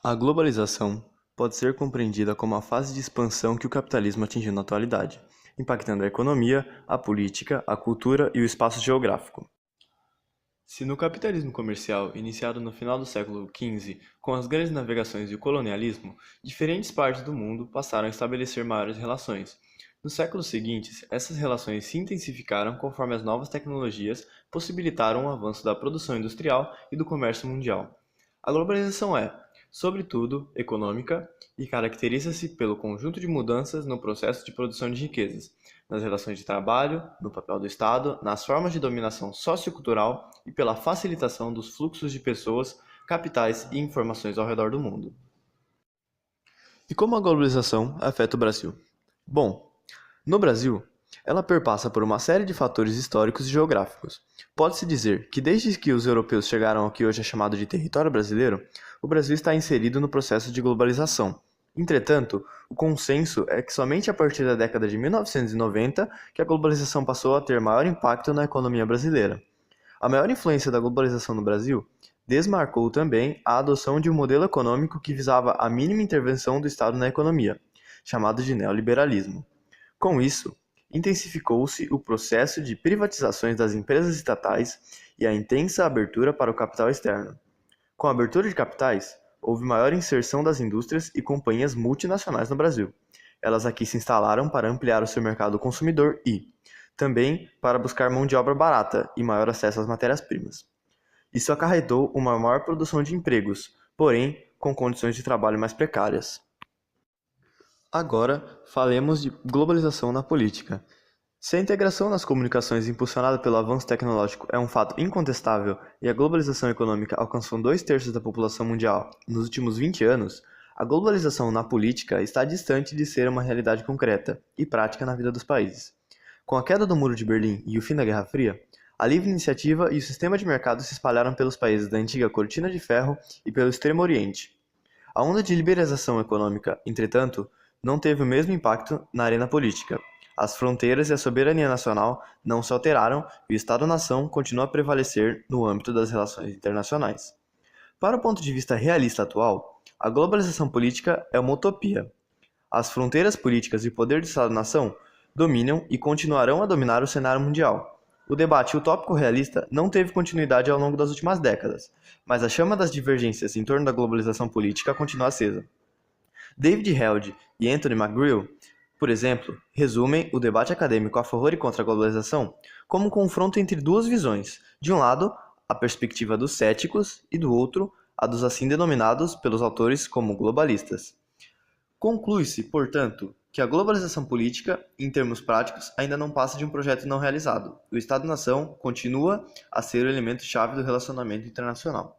A globalização pode ser compreendida como a fase de expansão que o capitalismo atingiu na atualidade, impactando a economia, a política, a cultura e o espaço geográfico. Se no capitalismo comercial, iniciado no final do século XV, com as grandes navegações e o colonialismo, diferentes partes do mundo passaram a estabelecer maiores relações. Nos séculos seguintes, essas relações se intensificaram conforme as novas tecnologias possibilitaram o avanço da produção industrial e do comércio mundial. A globalização é, sobretudo, econômica e caracteriza-se pelo conjunto de mudanças no processo de produção de riquezas, nas relações de trabalho, no papel do Estado, nas formas de dominação sociocultural e pela facilitação dos fluxos de pessoas, capitais e informações ao redor do mundo. E como a globalização afeta o Brasil? Bom, no Brasil, ela perpassa por uma série de fatores históricos e geográficos. Pode-se dizer que desde que os europeus chegaram ao que hoje é chamado de território brasileiro, o Brasil está inserido no processo de globalização. Entretanto, o consenso é que somente a partir da década de 1990 que a globalização passou a ter maior impacto na economia brasileira. A maior influência da globalização no Brasil desmarcou também a adoção de um modelo econômico que visava a mínima intervenção do Estado na economia, chamado de neoliberalismo. Com isso, intensificou-se o processo de privatizações das empresas estatais e a intensa abertura para o capital externo. Com a abertura de capitais, houve maior inserção das indústrias e companhias multinacionais no Brasil. Elas aqui se instalaram para ampliar o seu mercado consumidor e, também, para buscar mão de obra barata e maior acesso às matérias-primas. Isso acarretou uma maior produção de empregos, porém, com condições de trabalho mais precárias. Agora, falemos de globalização na política. Se a integração nas comunicações impulsionada pelo avanço tecnológico é um fato incontestável e a globalização econômica alcançou 2/3 da população mundial nos últimos 20 anos, a globalização na política está distante de ser uma realidade concreta e prática na vida dos países. Com a queda do Muro de Berlim e o fim da Guerra Fria, a livre iniciativa e o sistema de mercado se espalharam pelos países da antiga Cortina de Ferro e pelo Extremo Oriente. A onda de liberalização econômica, entretanto, não teve o mesmo impacto na arena política. As fronteiras e a soberania nacional não se alteraram e o Estado-nação continua a prevalecer no âmbito das relações internacionais. Para o ponto de vista realista atual, a globalização política é uma utopia. As fronteiras políticas e o poder do Estado-nação dominam e continuarão a dominar o cenário mundial. O debate utópico realista não teve continuidade ao longo das últimas décadas, mas a chama das divergências em torno da globalização política continua acesa. David Held e Anthony McGreal, por exemplo, resumem o debate acadêmico a favor e contra a globalização como um confronto entre duas visões. De um lado, a perspectiva dos céticos e do outro, a dos assim denominados pelos autores como globalistas. Conclui-se, portanto, que a globalização política, em termos práticos, ainda não passa de um projeto não realizado. O Estado-nação continua a ser o elemento-chave do relacionamento internacional.